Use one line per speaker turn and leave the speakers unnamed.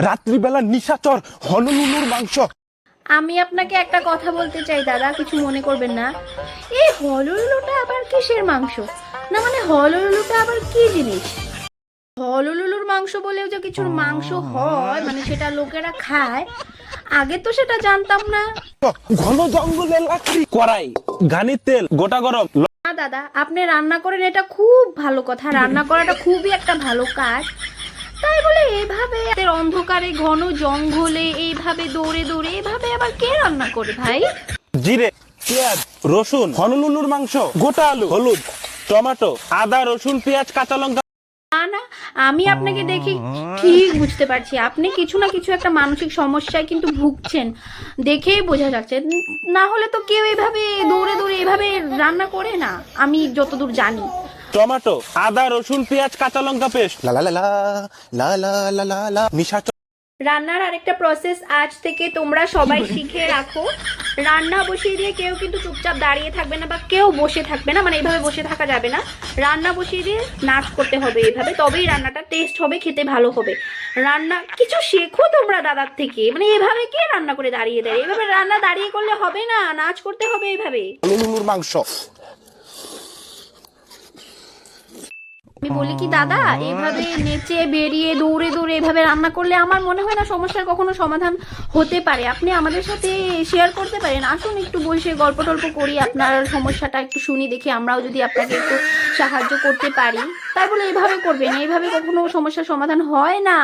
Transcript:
রাত্রিবেলা নিশাচর হনলুলুর মাংস।
আমি আপনাকে একটা কথা বলতে চাই দাদা, কিছু মনে করবেন না। এই হলুলুটা আবার কিসের মাংস? না মানে হলুলুটা আবার কি জিনিস? হলুলুর মাংস বলেও যে কিছুর মাংস হয়, মানে সেটা লোকেরা খায়, আগে তো সেটা জানতাম না।
ঘন জঙ্গলের লাকড়ি, কড়াই, গানির তেল, গোটা গরম।
না দাদা, আপনি রান্না করেন, এটা খুব ভালো কথা, রান্না করাটা খুবই একটা ভালো কাজ। তাই বলে এইভাবে অন্ধকারে ঘন জঙ্গলে এইভাবে দৌড়ে দৌড়ে এইভাবে আবার কে রান্না করে ভাই?
জিরে, পেঁয়াজ, রসুন, হনলুলুর মাংস, গোটা আলু, হলুদ, টমেটো, আদা, রসুন, পেঁয়াজ, কাঁচা লঙ্কা।
না না, আমি আপনাকে দেখি ঠিক বুঝতে পারছি আপনি কিছু না কিছু একটা মানসিক সমস্যায় কিন্তু ভুগছেন, দেখেই বোঝা যাচ্ছে। না হলে তো কেউ এইভাবে দৌড়ে দৌড়ে এইভাবে রান্না করে না, আমি যতদূর জানি।
টমেটো, আদা, রসুন, পেঁয়াজ, কাঁচা লঙ্কা পেস্ট। লা লা লা লা লা লা লা লা লা। নিশাচর।
রান্নার আরেকটা প্রসেস আজ থেকে তোমরা সবাই শিখে রাখো। রান্না বসিয়ে দিয়ে কেউ কিন্তু চুপচাপ দাঁড়িয়ে থাকবে না, বা কেউ বসে থাকবে না, মানে এইভাবে বসে থাকা যাবে না। রান্না বসিয়ে দিয়ে নাচ করতে হবে এইভাবে, তবেই রান্নাটা টেস্ট হবে, খেতে ভালো হবে। রান্না কিছু শেখো তোমরা দাদার থেকে, মানে এভাবে কে রান্না করে দাঁড়িয়ে দাঁড়িয়ে? এভাবে রান্না দাঁড়িয়ে করলে হবে না, নাচ করতে হবে এইভাবে।
হনলুলুর মাংস।
আমি বলি কি দাদা, এভাবে নেচে বেরিয়ে দৌড়ে দৌড়ে এভাবে রান্না করলে আমার মনে হয় না সমস্যার কখনো সমাধান হতে পারে। আপনি আমাদের সাথে শেয়ার করতে পারেন, আসুন একটু বসে গল্প টল্প করি, আপনার সমস্যাটা একটু শুনি, দেখি আমরাও যদি আপনাকে একটু সাহায্য করতে পারি। তাই বলে এইভাবে করবেন, এইভাবে কখনো সমস্যার সমাধান হয় না।